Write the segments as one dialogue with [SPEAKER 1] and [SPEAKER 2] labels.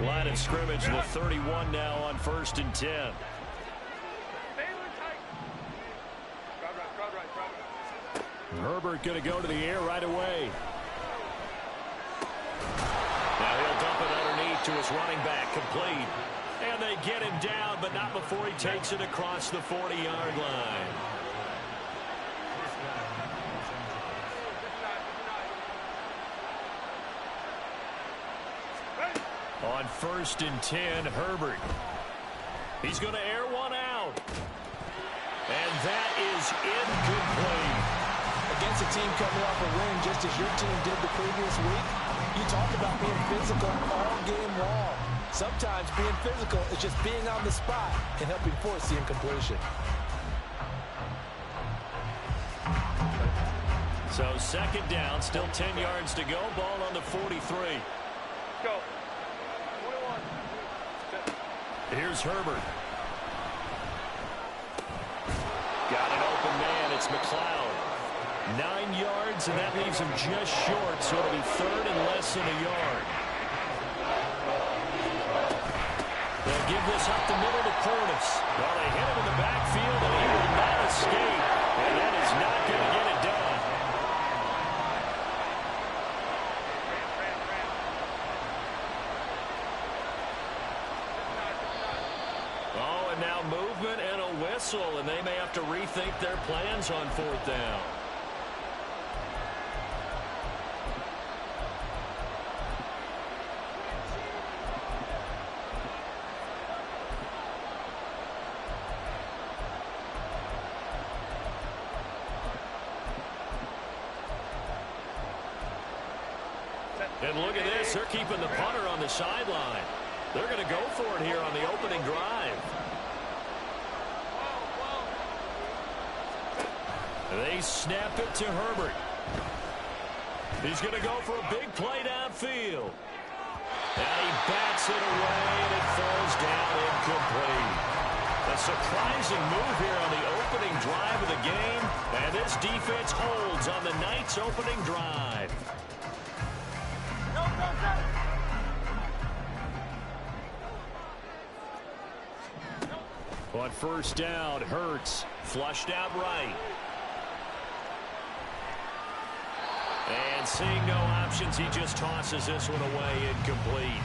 [SPEAKER 1] Line of scrimmage, the 31 now on 1st and 10. Herbert going to go to the air right away. Now he'll dump it underneath to his running back, complete. And they get him down, but not before he takes it across the 40-yard line. On 1st and 10, Herbert. He's going to air one out. And that is incomplete.
[SPEAKER 2] Against a team coming off a win, just as your team did the previous week, you talk about being physical all game long. Sometimes being physical is just being on the spot and helping force the incompletion.
[SPEAKER 1] So 2nd down, still 10 yards to go. Ball on the 43.
[SPEAKER 3] Go.
[SPEAKER 1] Here's Herbert. Got an open man. It's McLeod. 9 yards, and that leaves him just short, so it'll be 3rd and less than a yard. They'll give this up the middle to Portis. Well, they hit him in the backfield, and he will not escape. And that is not going to get it done. Oh, and now movement and a whistle, and they may have to rethink their plans on 4th down. And look at this. They're keeping the punter on the sideline. They're going to go for it here on the opening drive. They snap it to Herbert. He's going to go for a big play downfield. And he bats it away, and it falls down incomplete. A surprising move here on the opening drive of the game. And this defense holds on the night's opening drive. On 1st down, Hurts flushed out right. And seeing no options, he just tosses this one away incomplete.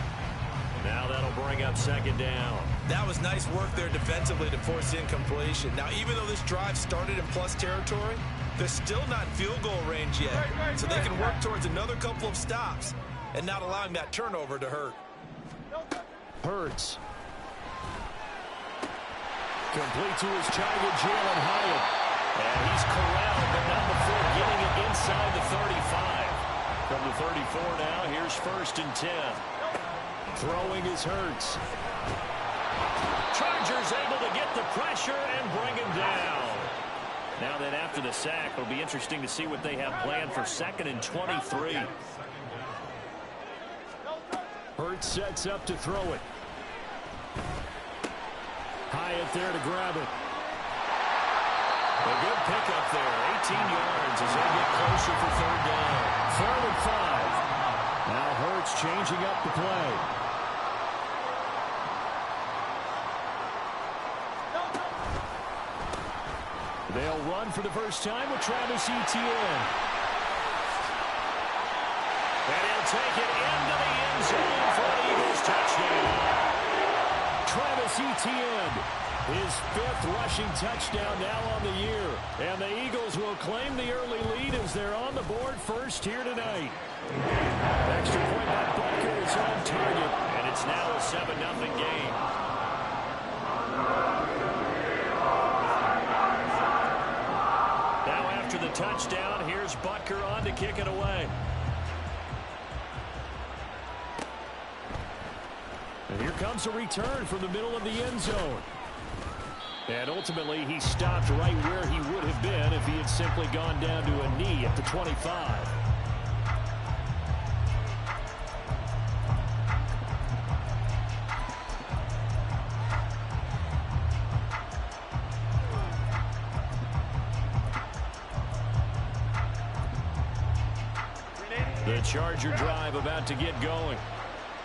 [SPEAKER 1] Now that'll bring up 2nd down.
[SPEAKER 2] That was nice work there defensively to force the incompletion. Now, even though this drive started in plus territory, they're still not in field goal range yet. So they can work towards another couple of stops and not allowing that turnover to hurt.
[SPEAKER 1] Hurts. Complete to his target, Jalen Hyatt. And he's corralled, but not before getting it inside the 35. From the 34 now, here's 1st and 10. Throwing is Hurts. Chargers able to get the pressure and bring him down. Now then, after the sack, it'll be interesting to see what they have planned for 2nd and 23. Hurts sets up to throw it. Hyatt there to grab it. A good pickup there. 18 yards as they get closer for 3rd down. 3rd and 5. Now Hurts changing up the play. They'll run for the first time with Travis Etienne. And he'll take it into the end zone for an Eagles touchdown. Travis Etienne, his 5th rushing touchdown now on the year. And the Eagles will claim the early lead as they're on the board first here tonight. Extra point by Butker is on target, and it's now a 7-0 game. Now after the touchdown, here's Butker on to kick it away. And here comes a return from the middle of the end zone. And ultimately, he stopped right where he would have been if he had simply gone down to a knee at the 25. The Charger drive about to get going.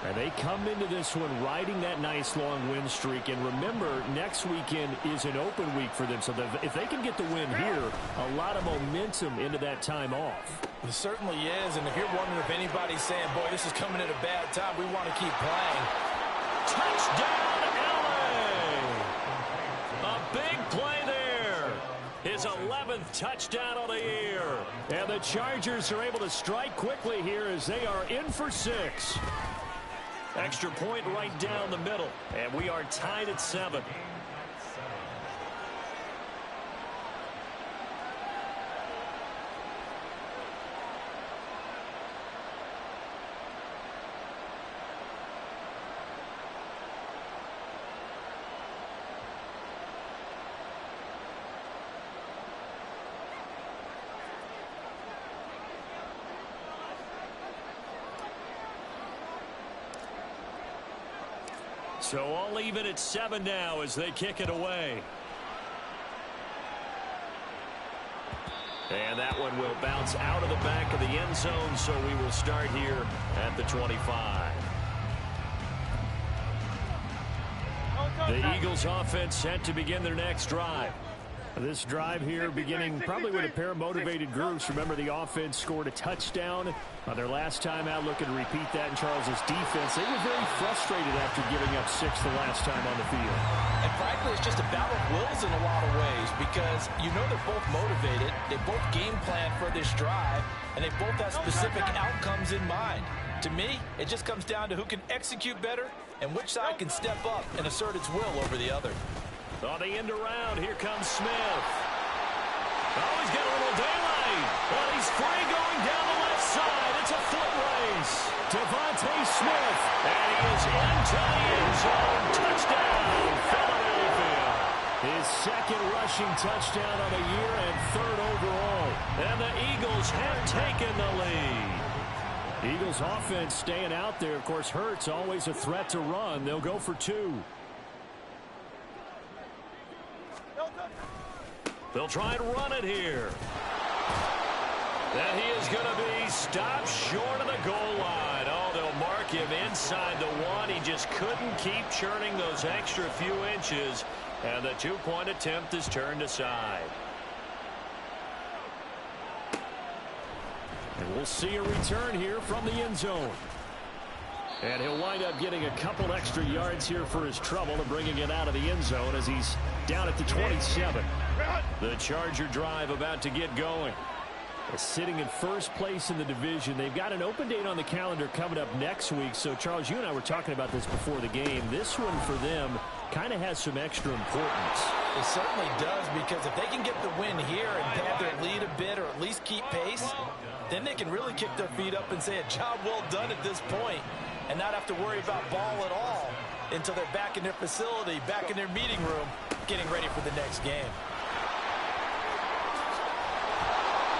[SPEAKER 1] And they come into this one riding that nice long win streak. And remember, next weekend is an open week for them. So if they can get the win here, a lot of momentum into that time off.
[SPEAKER 2] It certainly is. And if you're wondering if anybody's saying, boy, this is coming at a bad time, we want to keep playing.
[SPEAKER 1] Touchdown, LA! A big play there. His 11th touchdown of the year. And the Chargers are able to strike quickly here as they are in for 6. Extra point right down the middle. And we are tied at 7. So all even at 7 now as they kick it away. And that one will bounce out of the back of the end zone, so we will start here at the 25. The Eagles offense set to begin their next drive. This drive here beginning probably with a pair of motivated groups. Remember, the offense scored a touchdown on their last time out, looking to repeat that in Charles's defense. They were very frustrated after giving up 6 the last time on the field.
[SPEAKER 2] And frankly, it's just a battle of wills in a lot of ways because you know they're both motivated. They both game plan for this drive, and they both have specific outcomes in mind. To me, it just comes down to who can execute better and which side can step up and assert its will over the other.
[SPEAKER 1] On the end around, here comes Smith. Oh, he's got a little daylight. Well, he's free going down the left side. It's a foot race. Devontae Smith. And he is into the end zone. Touchdown, Philadelphia. His second rushing touchdown of the year and 3rd overall. And the Eagles have taken the lead. Eagles offense staying out there. Of course, Hurts always a threat to run. They'll go for 2. They'll try and run it here. And he is going to be stopped short of the goal line. Oh, they'll mark him inside the 1. He just couldn't keep churning those extra few inches. And the 2-point attempt is turned aside. And we'll see a return here from the end zone. And he'll wind up getting a couple extra yards here for his trouble and bringing it out of the end zone as he's down at the 27. The Charger drive about to get going. Sitting in first place in the division. They've got an open date on the calendar coming up next week. So, Charles, you and I were talking about this before the game. This one for them kind of has some extra importance.
[SPEAKER 2] It certainly does, because if they can get the win here and pad their lead a bit or at least keep pace, then they can really kick their feet up and say a job well done at this point and not have to worry about ball at all until they're back in their facility, back in their meeting room, getting ready for the next game.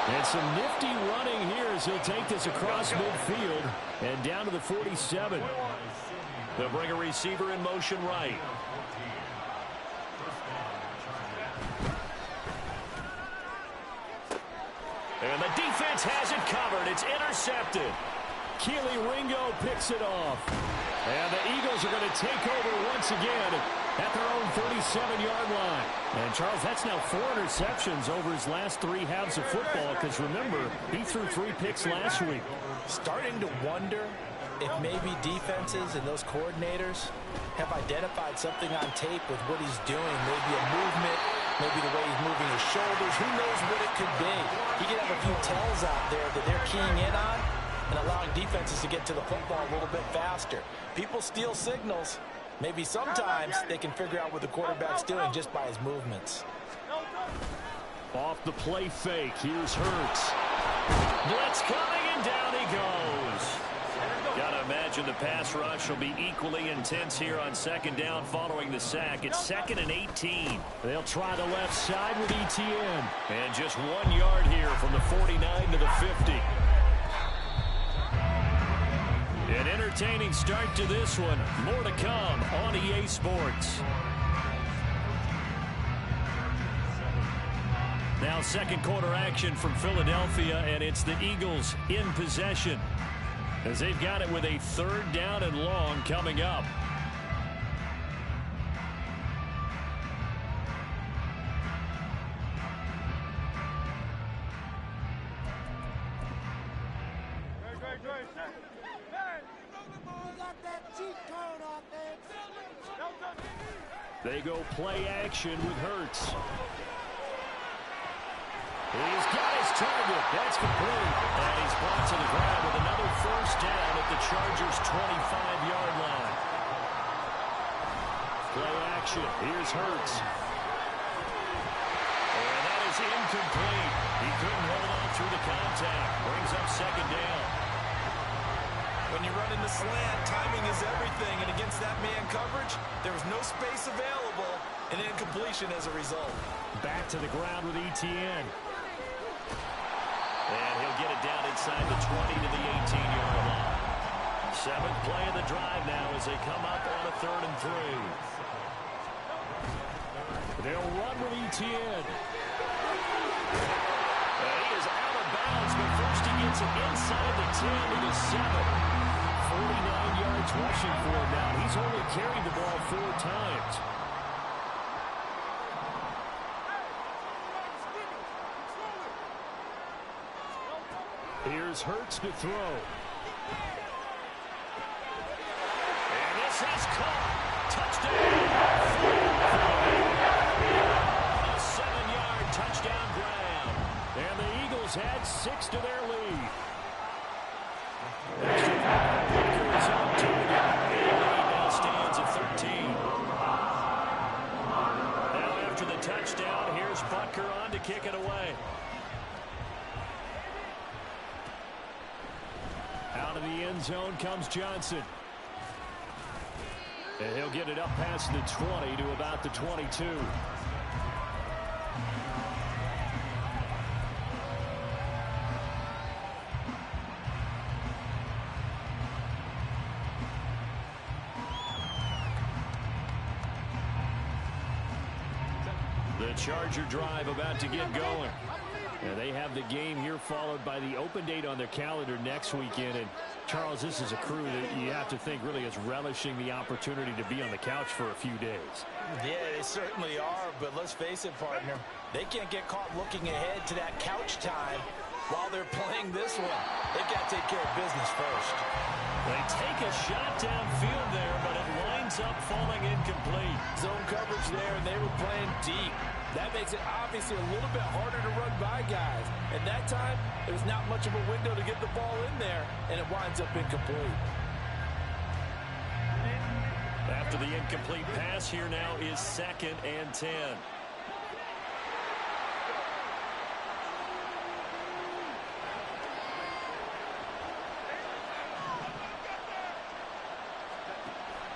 [SPEAKER 1] And some nifty running here as he'll take this across midfield and down to the 47. They'll bring a receiver in motion right. And the defense has it covered. It's intercepted. Keely Ringo picks it off. And the Eagles are going to take over once again at their own 37-yard line. And, Charles, that's now 4 interceptions over his last 3 halves of football because, remember, he threw 3 picks last week.
[SPEAKER 2] Starting to wonder if maybe defenses and those coordinators have identified something on tape with what he's doing. Maybe a movement, maybe the way he's moving his shoulders. Who knows what it could be? He could have a few tells out there that they're keying in on and allowing defenses to get to the football a little bit faster. People steal signals. Maybe sometimes they can figure out what the quarterback's doing just by his movements.
[SPEAKER 1] Off the play fake, here's Hurts. Blitz coming, and down he goes. Got to imagine the pass rush will be equally intense here on 2nd down following the sack. It's 2nd and 18. They'll try the left side with ETN. And just 1 yard here from the 49 to the 50. An entertaining start to this one. More to come on EA Sports. Now 2nd quarter action from Philadelphia, and it's the Eagles in possession. as they've got it with a 3rd down and long coming up. They go play action with Hurts. He's got his target. That's complete. And he's brought to the ground with another 1st down at the Chargers' 25-yard line. Play action. Here's Hurts. And that is incomplete. He couldn't hold on through the contact. Brings up 2nd down.
[SPEAKER 2] When you run in the slant, timing is everything. And against that man coverage, there was no space available. And incompletion as a result.
[SPEAKER 1] Back to the ground with Etienne. And he'll get it down inside the 20 to the 18-yard line. 7th play of the drive now as they come up on a 3rd and 3. They'll run with Etienne. And he is out of bounds, but first he gets it inside the 10 to the 7. 49 yards rushing for him now. He's only carried the ball 4 times. Here's Hurts to throw. And this is caught. Touchdown. A 7-yard touchdown grab. And the Eagles add 6 to their lead. Butker is on target. And the lead now stands at 13. Now after the touchdown, here's Butker on to kick it away. Out of the end zone comes Johnson. And he'll get it up past the 20 to about the 22. The Charger drive about to get going. And they have the game here followed by the open date on their calendar next weekend. And, Charles, this is a crew that you have to think really is relishing the opportunity to be on the couch for a few days.
[SPEAKER 2] Yeah, they certainly are, but let's face it, partner. They can't get caught looking ahead to that couch time while they're playing this one. They've got to take care of business first.
[SPEAKER 1] They take a shot downfield there, but it winds up falling incomplete.
[SPEAKER 2] Zone coverage there, and they were playing deep. That makes it obviously a little bit harder to run by guys. And that time, there's not much of a window to get the ball in there, and it winds up incomplete.
[SPEAKER 1] After the incomplete pass, here now is 2nd and 10.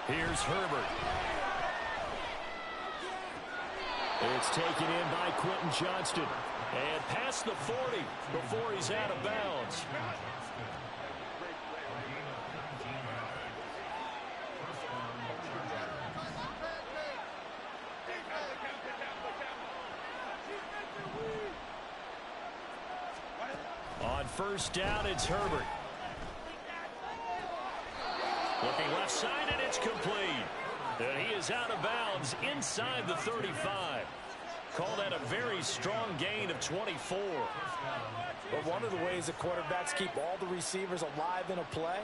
[SPEAKER 1] Here's Herbert. It's taken in by Quentin Johnston. And past the 40 before he's out of bounds. On 1st down, it's Herbert. Looking left side, and it's complete. And he is out of bounds inside the 35. Call that a very strong gain of 24.
[SPEAKER 2] But one of the ways that quarterbacks keep all the receivers alive in a play,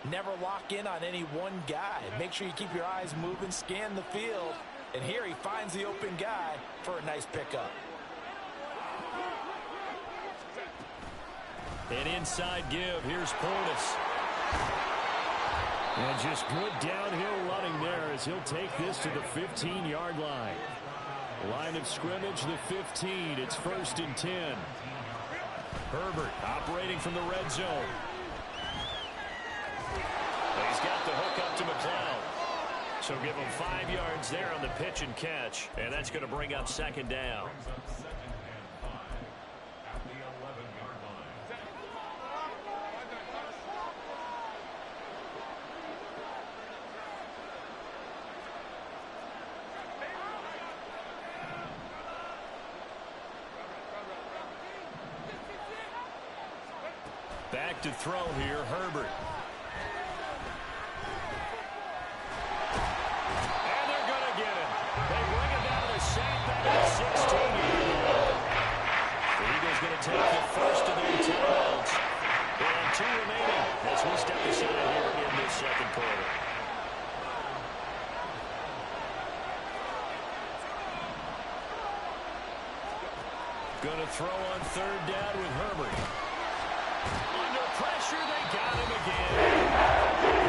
[SPEAKER 2] never lock in on any one guy. Make sure you keep your eyes moving, scan the field. And here he finds the open guy for a nice pickup.
[SPEAKER 1] An inside give. Here's Portis. And just good downhill running there as he'll take this to the 15-yard line. Line of scrimmage, the 15. It's 1st and 10. Herbert operating from the red zone. He's got the hook up to McLeod. So give him 5 yards there on the pitch and catch. And that's going to bring up 2nd down. Back to throw here, Herbert. And they're going to get him. They bring him down to the sack back at 16. The Eagles going to take the first of their timeouts. And 2 remaining as we step aside here in this second quarter. Going to throw on 3rd down with Herbert. Under pressure, they got him again.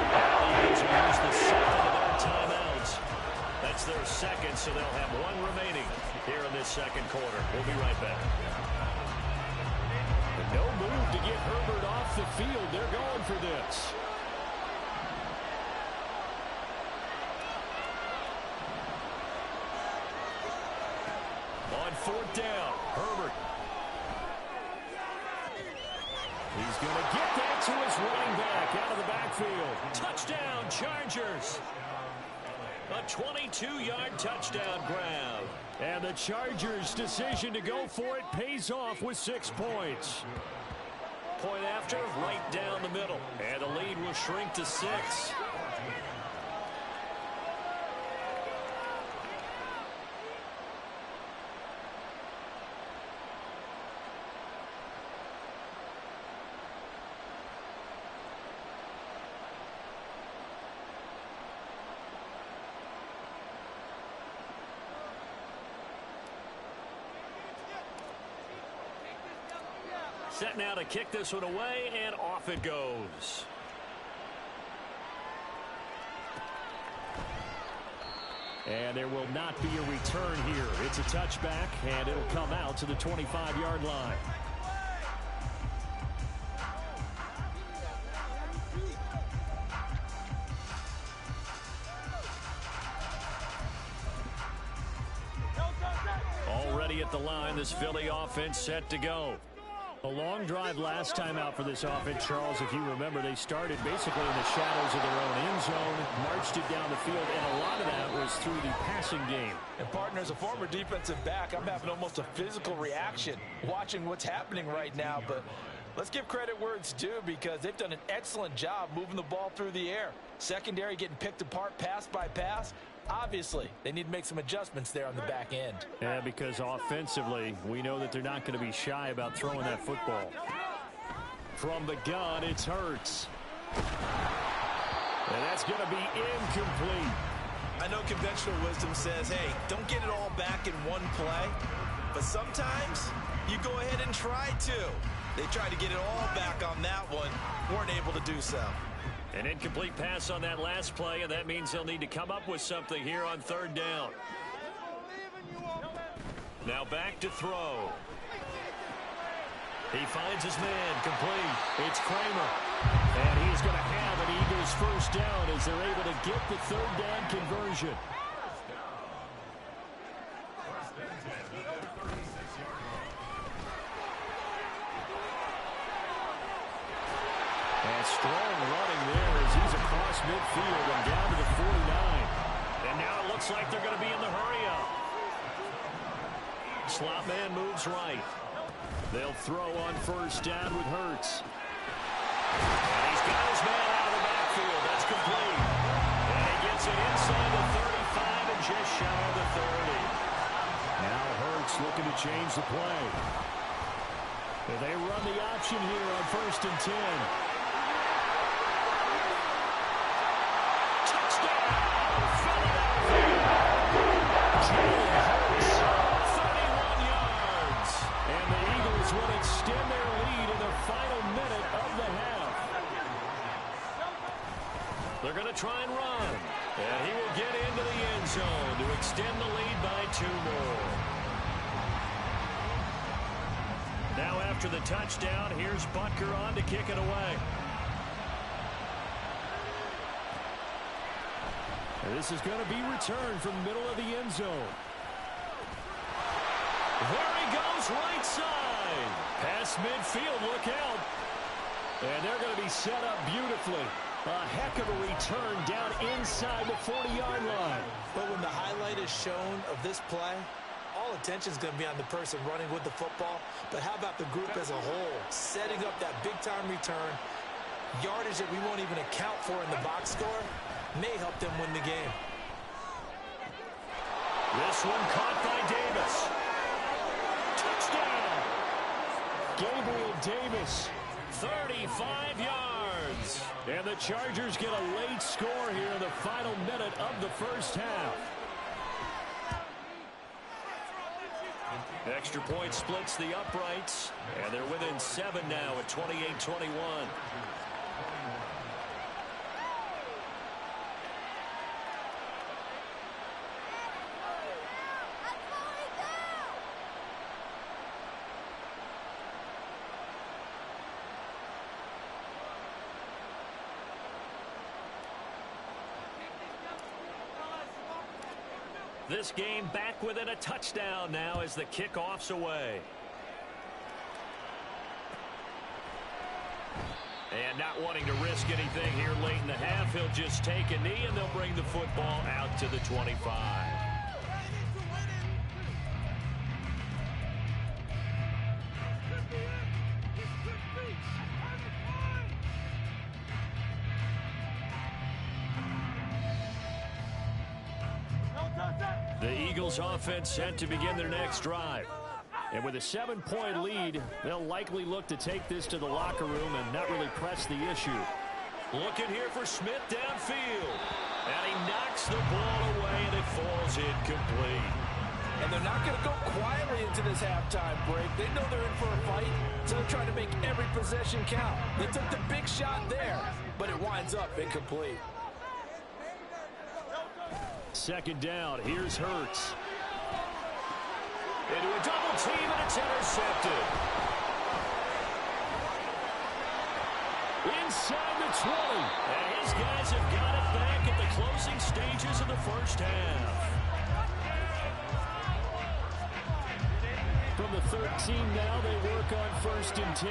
[SPEAKER 1] Now the Eagles will use the second of their timeouts. That's their second, so they'll have 1 remaining here in this second quarter. We'll be right back. No move to get Herbert off the field. They're going for this. On 4th down, Herbert. He's going to get that to his running back out of the backfield. Touchdown, Chargers. A 22-yard touchdown grab. And the Chargers' decision to go for it pays off with 6 points. Point after, right down the middle. And the lead will shrink to 6. Set now to kick this one away, and off it goes. And there will not be a return here. It's a touchback, and it'll come out to the 25-yard line. Already at the line, this Philly offense set to go. A long drive last time out for this offense, Charles. If you remember, they started basically in the shadows of their own end zone, marched it down the field, and a lot of that was through the passing game.
[SPEAKER 2] And, partner, as a former defensive back, I'm having almost a physical reaction watching what's happening right now. But let's give credit where it's due, because they've done an excellent job moving the ball through the air. Secondary getting picked apart pass by pass. Obviously, they need to make some adjustments there on the back end.
[SPEAKER 1] Yeah, because offensively, we know that they're not going to be shy about throwing that football. From the gun, it's Hurts. And that's going to be incomplete.
[SPEAKER 2] I know conventional wisdom says, hey, don't get it all back in one play. But sometimes you go ahead and try to. They tried to get it all back on that one. Weren't able to do so.
[SPEAKER 1] An incomplete pass on that last play, and that means they'll need to come up with something here on 3rd down. Now back to throw. He finds his man, complete. It's Kramer. And he's going to have an Eagles first down as they're able to get the 3rd down conversion. And strong running there as he's across midfield and down to the 49. And now it looks like they're going to be in the hurry-up. Slot man moves right. They'll throw on 1st down with Hurts. And he's got his man out of the backfield. That's complete. And he gets it inside the 35 and just shy of the 30. Now Hurts looking to change the play. And they run the option here on 1st and 10. Extend their lead in the final minute of the half. They're going to try and run. And he will get into the end zone to extend the lead by 2 more. Now after the touchdown, here's Butker on to kick it away. And this is going to be returned from the middle of the end zone. There he goes, right side. Past midfield, look out. And they're going to be set up beautifully. A heck of a return down inside the 40-yard line.
[SPEAKER 2] But when the highlight is shown of this play, all all attention is going to be on the person running with the football, but how about the group as a whole, setting up that big-time return, yardage that we won't even account for in the box score, may help them win the game.
[SPEAKER 1] This one caught by Davis. Touchdown! Gabriel Davis, 35 yards. And the Chargers get a late score here in the final minute of the first half. Extra point splits the uprights, and they're within 7 now at 28-21. This game back within a touchdown now as the kickoff's away. And not wanting to risk anything here late in the half, he'll just take a knee and they'll bring the football out to the 25. The Eagles offense set to begin their next drive. And with a 7-point lead, they'll likely look to take this to the locker room and not really press the issue. Looking here for Smith downfield. And he knocks the ball away and it falls incomplete.
[SPEAKER 2] And they're not going to go quietly into this halftime break. They know they're in for a fight, so they're trying to make every possession count. They took the big shot there, but it winds up incomplete.
[SPEAKER 1] Second down, here's Hurts. Into a double team, and it's intercepted. Inside the 20. And his guys have got it back at the closing stages of the first half. From the 13 now, they work on 1st and 10.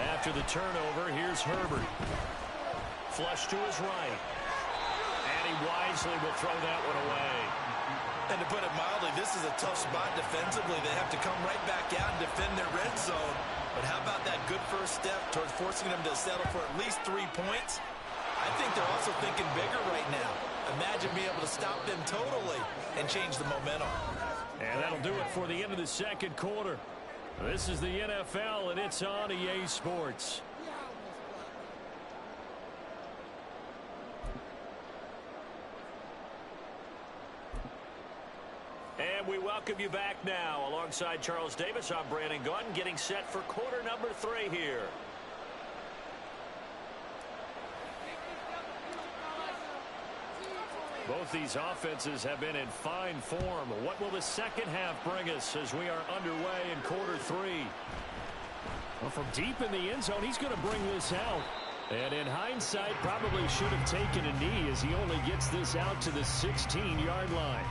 [SPEAKER 1] After the turnover, here's Herbert. Flush to his right. And he wisely will throw that one away.
[SPEAKER 2] And to put it mildly, this is a tough spot defensively. They have to come right back out and defend their red zone. But how about that good first step towards forcing them to settle for at least 3 points? I think they're also thinking bigger right now. Imagine being able to stop them totally and change the momentum.
[SPEAKER 1] And that'll do it for the end of the second quarter. This is the NFL, and it's on EA Sports. And we welcome you back now. Alongside Charles Davis, I'm Brandon Gunn, getting set for quarter number 3 here. Both these offenses have been in fine form. What will the second half bring us as we are underway in quarter 3? Well, from deep in the end zone, he's going to bring this out. And in hindsight, probably should have taken a knee as he only gets this out to the 16-yard line.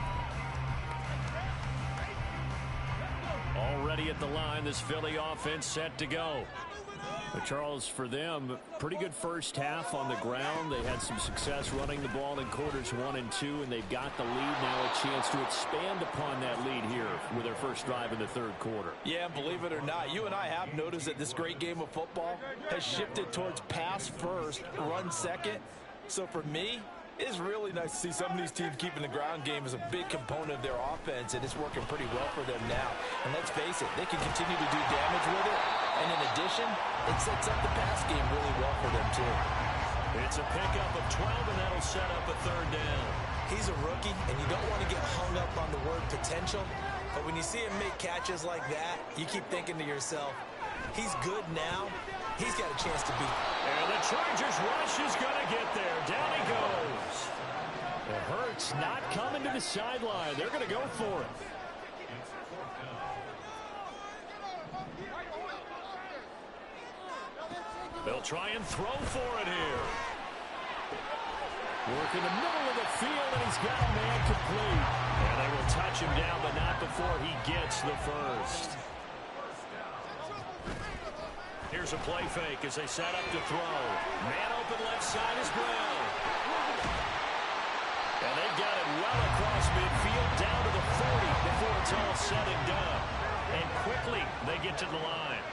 [SPEAKER 1] Already at the line, this Philly offense set to go. But Charles, for them, pretty good first half on the ground. They had some success running the ball in quarters 1 and 2, and they've got the lead now, a chance to expand upon that lead here with their first drive in the third quarter.
[SPEAKER 2] Yeah, believe it or not, you and I have noticed that this great game of football has shifted towards pass first, run second. So for me, it's really nice to see some of these teams keeping the ground game as a big component of their offense, and it's working pretty well for them now. And let's face it, they can continue to do damage with it. And in addition, it sets up the pass game really well for them, too.
[SPEAKER 1] It's a pickup of 12, and that'll set up a third down.
[SPEAKER 2] He's a rookie, and you don't want to get hung up on the word potential. But when you see him make catches like that, you keep thinking to yourself, he's good now. He's got a chance to beat.
[SPEAKER 1] And the Chargers rush is going to get there. Down he goes. It hurts not coming to the sideline. They're going to go for it. They'll try and throw for it here. Work in the middle of the field, and he's got a man complete. And they will touch him down, but not before he gets the first. Here's a play fake as they set up to throw. Man open left side is Brown. And they've got it well across midfield down to the 40 before it's all said and done. And quickly they get to the line.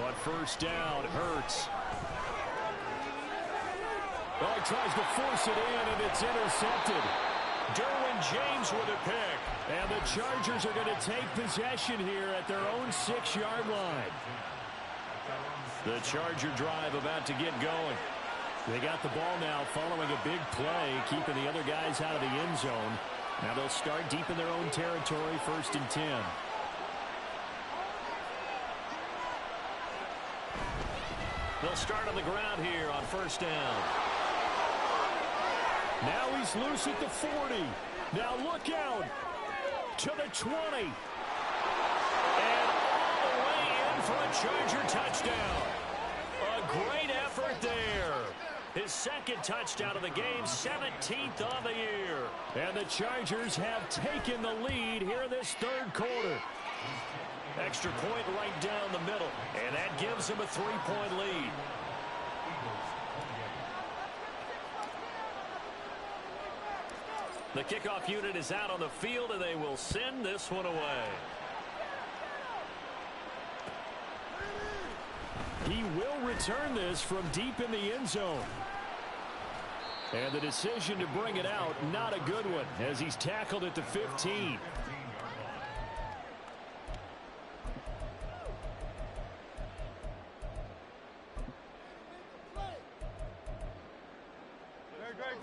[SPEAKER 1] On first down, Hurts. Well, he tries to force it in, and it's intercepted. Derwin James with a pick. And the Chargers are going to take possession here at their own 6-yard line. The Charger drive about to get going. They got the ball now following a big play, keeping the other guys out of the end zone. Now they'll start deep in their own territory, 1st and 10. They'll start on the ground here on first down. Now he's loose at the 40. Now look out to the 20. And all the way in for a Charger touchdown. A great effort there. His 2nd touchdown of the game, 17th on the year. And the Chargers have taken the lead here in this 3rd quarter. Extra point right down the middle, and that gives them a 3-point lead. The kickoff unit is out on the field, and they will send this one away. He will return this from deep in the end zone. And the decision to bring it out, not a good one, as he's tackled at the 15.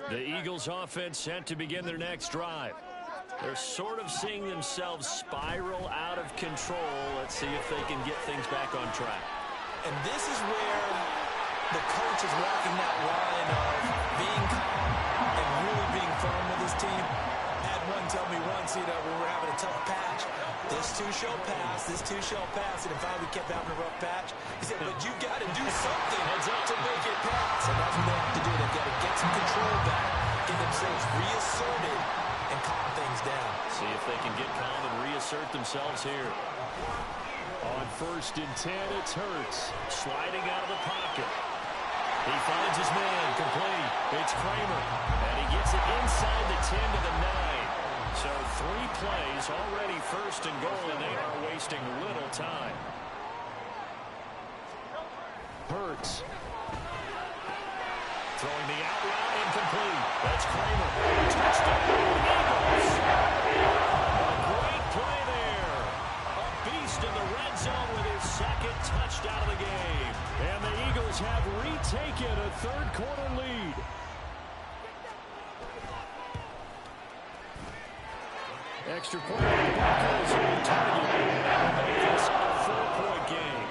[SPEAKER 1] The Eagles offense set to begin their next drive. They're sort of seeing themselves spiral out of control. Let's see if they can get things back on track.
[SPEAKER 2] And this is where the coach is walking that line of being calm and really being firm with his team. I had one tell me once, we were having a tough patch. This two shall pass, this two shall pass. And if we kept having a rough patch, he said, but you got to do something to make it pass. And that's what they have to do. They've got to get some control back, get themselves reasserted, and calm things down.
[SPEAKER 1] See if they can get calm and reassert themselves here. On 1st and 10, it's Hurts. Sliding out of the pocket. He finds his man complete. It's Kramer. And he gets it inside the 10 to the 9. So 3 plays already 1st and goal, and they are wasting little time. Hurts. Throwing the out route incomplete. That's Kramer. Touchdown, Eagles. A great play there. A beast in the red zone with his 2nd touchdown of the game. And the Eagles have retaken a 3rd quarter lead. Extra point. Broncos on target. It's a 4-point game.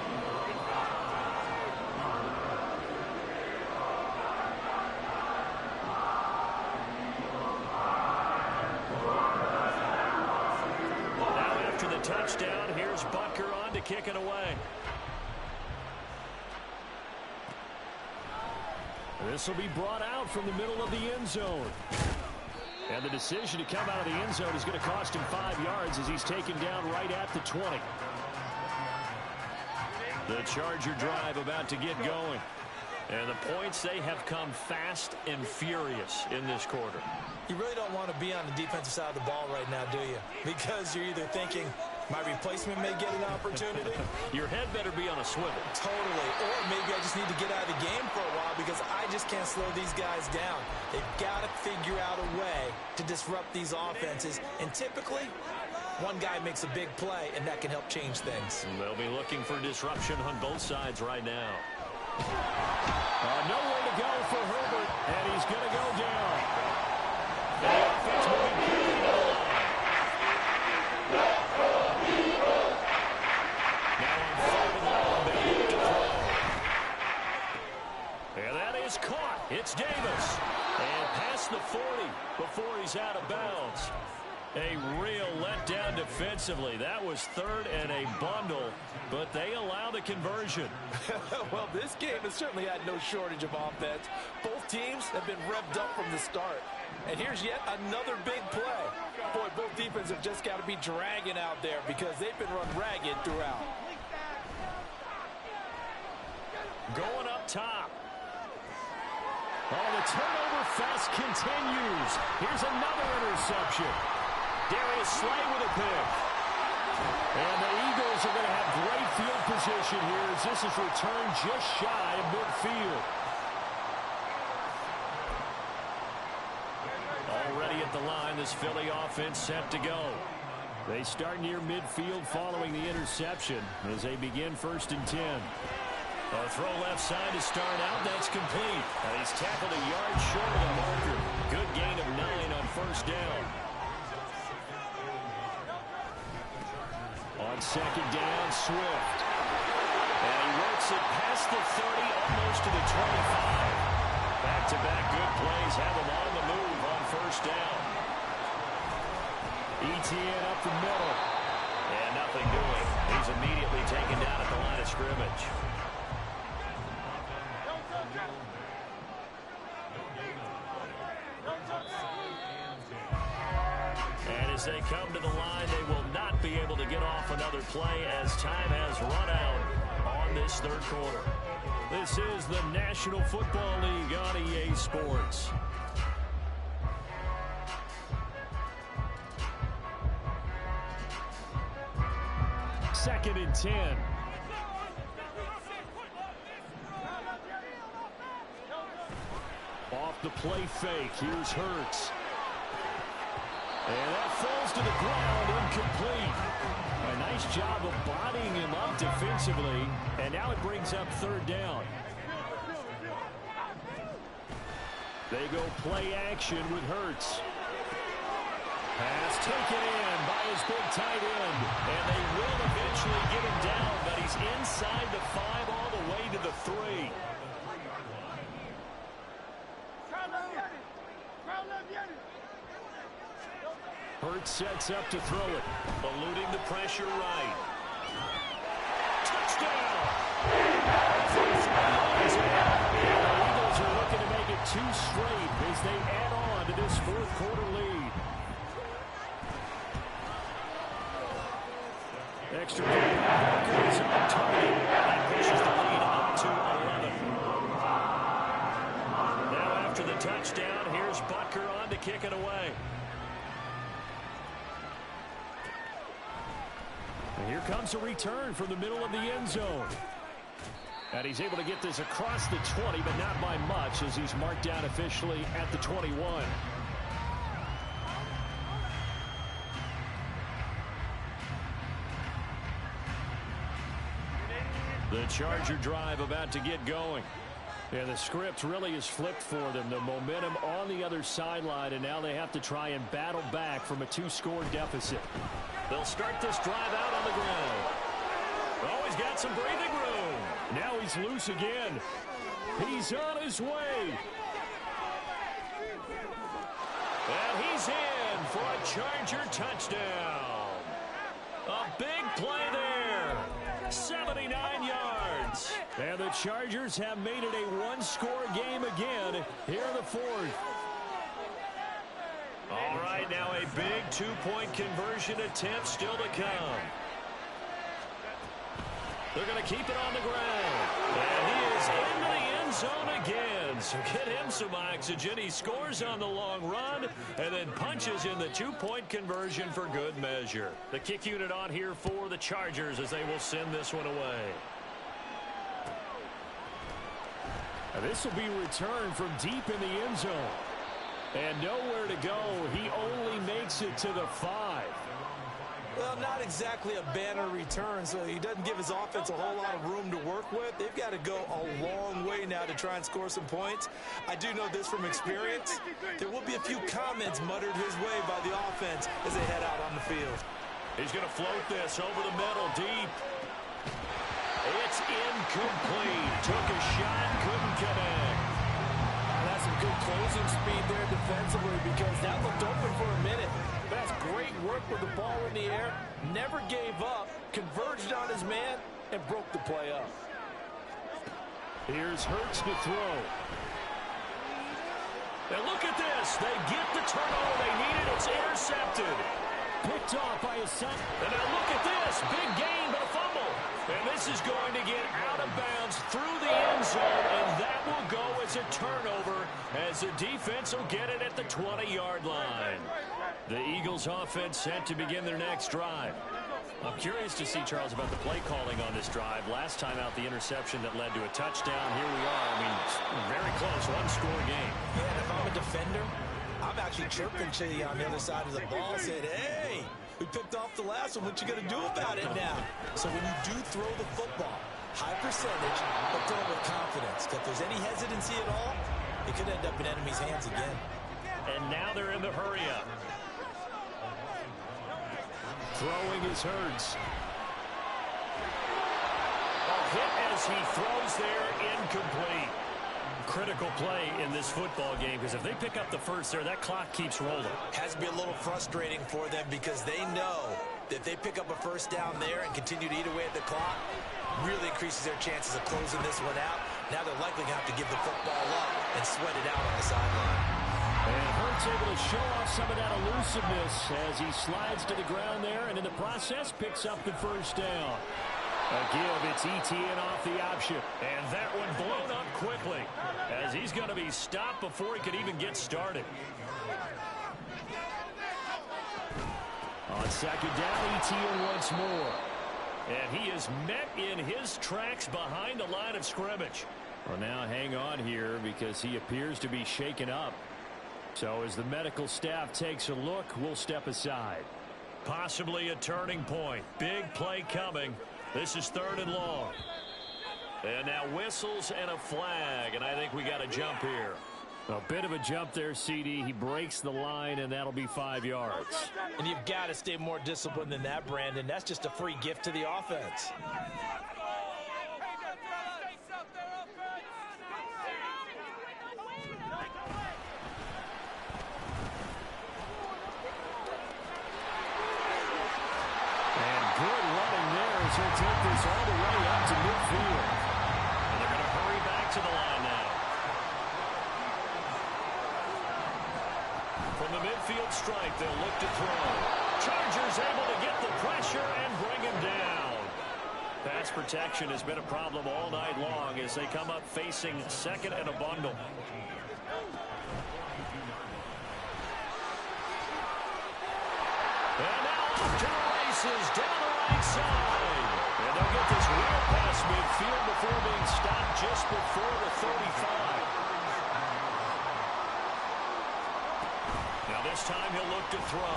[SPEAKER 1] Now after the touchdown, here's Butker on to kick it away. This will be brought out from the middle of the end zone. And the decision to come out of the end zone is going to cost him 5 yards as he's taken down right at the 20. The Charger drive about to get going. And the points, they have come fast and furious in this quarter.
[SPEAKER 2] You really don't want to be on the defensive side of the ball right now, do you? Because you're either thinking, my replacement may get an opportunity.
[SPEAKER 1] Your head better be on a swivel.
[SPEAKER 2] Totally. Or maybe I just need to get out of the game for a while because I just can't slow these guys down. They've got to figure out a way to disrupt these offenses. And typically, one guy makes a big play, and that can help change things.
[SPEAKER 1] And they'll be looking for disruption on both sides right now. Nowhere to go for Herbert, and he's going to go down. The offense moving quickly to the line. Now on 3rd and long, they look to throw. And that is caught. It's Davis. And past the 40 before he's out of bounds. A real letdown defensively. That was 3rd and a bundle, but they allow the conversion.
[SPEAKER 3] Well, this game has certainly had no shortage of offense. Both teams have been revved up from the start. And here's yet another big play. Boy, both defenses have just got to be dragging out there because they've been run ragged throughout.
[SPEAKER 1] Going up top. Oh, the turnover fest continues. Here's another interception. Darius Slay with a pick. And the Eagles are going to have great field position here as this is returned just shy of midfield. Already at the line, this Philly offense set to go. They start near midfield following the interception as they begin 1st and 10. A throw left side to start out. That's complete. He's tackled a yard short of the marker. Good gain of 9 on 1st down. On 2nd down, Swift. And he works it past the 30, almost to the 25. Back-to-back good plays have him on the move on 1st down. ETN up the middle. And nothing doing. He's immediately taken down at the line of scrimmage. And as they come to the line, they will not be able to get off another play as time has run out on this 3rd quarter. This is the National Football League on EA Sports. Second and 10. Off the play fake. Here's Hurts. And that falls to the ground, incomplete. A nice job of bodying him up defensively. And now it brings up 3rd down. They go play action with Hurts. Pass taken in by his big tight end. And they will eventually get him down, but he's inside the 5 all the way to the 3. Hurts sets up to throw it. Eluding the pressure right. Touchdown! The Eagles are looking to make it 2 straight as they add on to this 4th quarter lead. Extra point. Walker is on target. That pushes the lead up to 11. Now after the touchdown, here's Butker on to kick it away. And here comes a return from the middle of the end zone. And he's able to get this across the 20, but not by much as he's marked down officially at the 21. The Charger drive about to get going. And the script really is flipped for them. The momentum on the other sideline, and now they have to try and battle back from a 2-score deficit. They'll start this drive out on the ground. Oh, he's got some breathing room. Now he's loose again. He's on his way. And he's in for a Charger touchdown. A big play there. 79 yards. And the Chargers have made it a 1-score game again here in the 4th. All right, now a big 2-point conversion attempt still to come. They're going to keep it on the ground. And he is into the end zone again. So get him some oxygen. He scores on the long run and then punches in the 2-point conversion for good measure. The kick unit on here for the Chargers as they will send this one away. Now this will be returned from deep in the end zone. And nowhere to go. He only makes it to the 5.
[SPEAKER 3] Well, not exactly a banner return, so he doesn't give his offense a whole lot of room to work with. They've got to go a long way now to try and score some points. I do know this from experience. There will be a few comments muttered his way by the offense as they head out on the field.
[SPEAKER 1] He's going to float this over the middle, deep. It's incomplete. Took a shot, couldn't connect.
[SPEAKER 3] That's some good closing speed there defensively because that looked open for a minute. That's great work with the ball in the air. Never gave up, converged on his man, and broke the play up.
[SPEAKER 1] Here's Hurts to throw. And look at this. They get the turnover they needed. It's intercepted. Picked off by his son. And now look at this. Big gain, but a fumble. And this is going to get out of bounds through the end zone, and that will go as a turnover as the defense will get it at the 20-yard line. The Eagles offense set to begin their next drive. I'm curious to see, Charles, about the play calling on this drive. Last time out, the interception that led to a touchdown. Here we are. I mean, very close, one-score game.
[SPEAKER 3] Yeah, and if I'm a defender, I'm actually chirping to you on the other side of the ball, saying, hey, we picked off the last one. What you going to do about it now? So when you do throw the football, high percentage, but throw it with confidence. If there's any hesitancy at all, it could end up in enemy's hands again.
[SPEAKER 1] And now they're in the hurry-up. Throwing is Hurts. A hit as he throws there, incomplete. Critical play in this football game, because if they pick up the first there, that clock keeps rolling.
[SPEAKER 3] Has to be a little frustrating for them because they know that if they pick up a first down there and continue to eat away at the clock, really increases their chances of closing this one out. Now they're likely going to have to give the football up and sweat it out on the sideline.
[SPEAKER 1] And Hurts able to show off some of that elusiveness as he slides to the ground there, and in the process picks up the first down. A give, it's ETN off the option. And that one blown up quickly as he's going to be stopped before he could even get started. On second down, ETN once more. And he is met in his tracks behind the line of scrimmage. Well, now hang on here because he appears to be shaken up. So as the medical staff takes a look, we'll step aside. Possibly a turning point. Big play coming. This is 3rd and long. And now whistles and a flag, and I think we got a jump here. A bit of a jump there, CD. He breaks the line, and that'll be 5 yards.
[SPEAKER 3] And you've got to stay more disciplined than that, Brandon. That's just a free gift to the offense.
[SPEAKER 1] He'll take this all the way up to midfield. And they're going to hurry back to the line now. From the midfield stripe, they'll look to throw. Chargers able to get the pressure and bring him down. Pass protection has been a problem all night long as they come up facing second and a bundle. And now off to the races down the right side. And they'll get this well past midfield before being stopped just before the 35. Now this time he'll look to throw.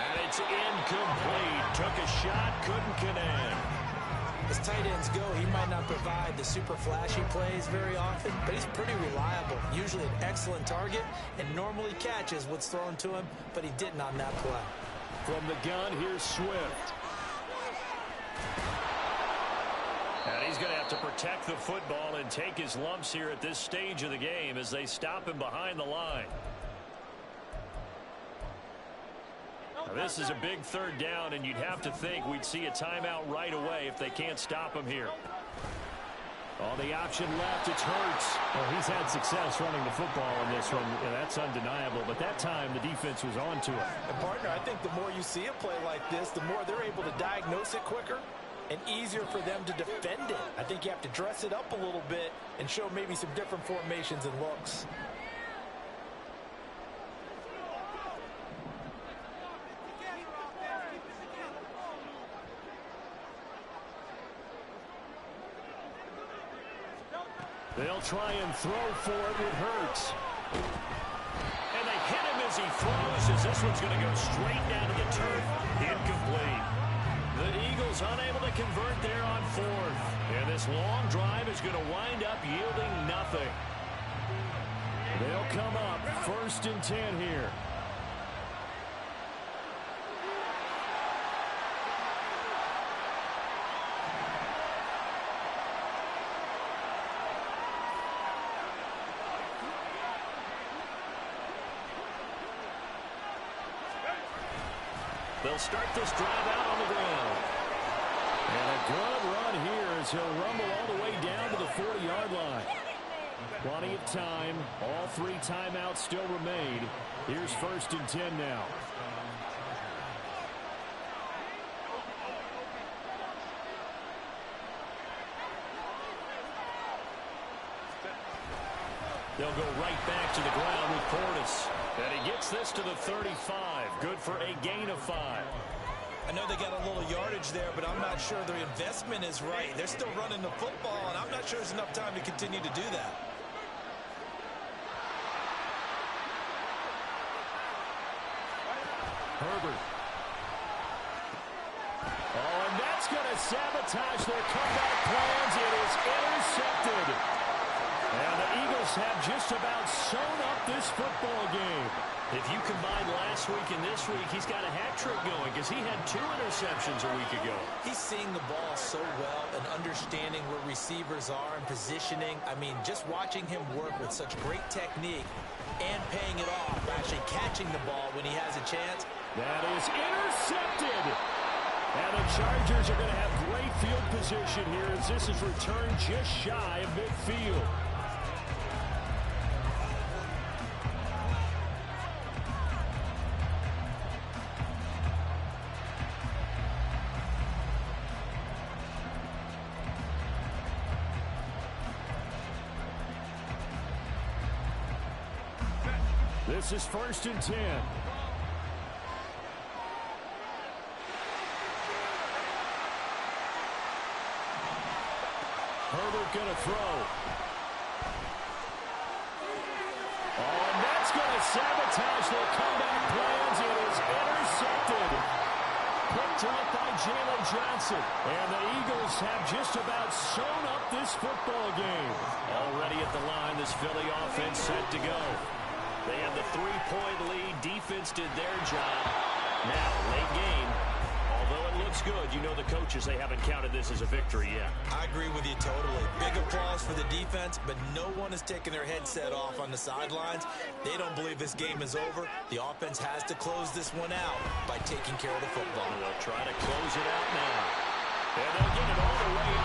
[SPEAKER 1] And it's incomplete. Took a shot, couldn't connect.
[SPEAKER 3] As tight ends go, he might not provide the super flashy plays very often, but he's pretty reliable. Usually an excellent target and normally catches what's thrown to him, but he didn't on that play.
[SPEAKER 1] From the gun, here's Swift. And he's going to have to protect the football and take his lumps here at this stage of the game as they stop him behind the line. Now, this is a big 3rd down, and you'd have to think we'd see a timeout right away if they can't stop him here. On the option left, it's Hurts.
[SPEAKER 4] Well, he's had success running the football in this one. Yeah, that's undeniable. But that time, the defense was on to it.
[SPEAKER 3] And, partner, I think the more you see a play like this, the more they're able to diagnose it quicker and easier for them to defend it. I think you have to dress it up a little bit and show maybe some different formations and looks.
[SPEAKER 1] They'll try and throw for it with Hurts. And they hit him as he throws, as this one's going to go straight down to the turf. Incomplete. The Eagles unable to convert there on 4th. And this long drive is going to wind up yielding nothing. They'll come up 1st and 10 here. They'll start this drive out on the ground. And a good run here as he'll rumble all the way down to the 40-yard line. Plenty of time. All 3 timeouts still remain. Here's 1st and 10 now.
[SPEAKER 4] They'll go right back to the ground with Portis. And he gets this to the 35. Good for a gain of 5.
[SPEAKER 2] I know they got a little yardage there, but I'm not sure their investment is right. They're still running the football, and I'm not sure there's enough time to continue to do that.
[SPEAKER 4] Herbert. Oh, and that's going to sabotage their comeback plans. It is intercepted. And the Eagles have just about sewn up this football game. If you combine last week and this week, he's got a hat trick going because he had 2 interceptions a week ago.
[SPEAKER 2] He's seeing the ball so well and understanding where receivers are and positioning. I mean, just watching him work with such great technique and paying it off, actually catching the ball when he has a chance.
[SPEAKER 4] That is intercepted. And the Chargers are going to have great field position here as this is returned just shy of midfield. This is 1st and 10. Herbert going to throw. Oh, and that's going to sabotage their comeback plans. It is intercepted. Picked up by Jalen Johnson. And the Eagles have just about sewn up this football game. Already at the line, this Philly offense set to go. They had the 3-point lead. Defense did their job. Now, late game. Although it looks good, you know the coaches, they haven't counted this as a victory yet.
[SPEAKER 2] I agree with you totally. Big applause for the defense, but no one is taking their headset off on the sidelines. They don't believe this game is over. The offense has to close this one out by taking care of the football.
[SPEAKER 4] They'll try to close it out now. And they'll get it all the way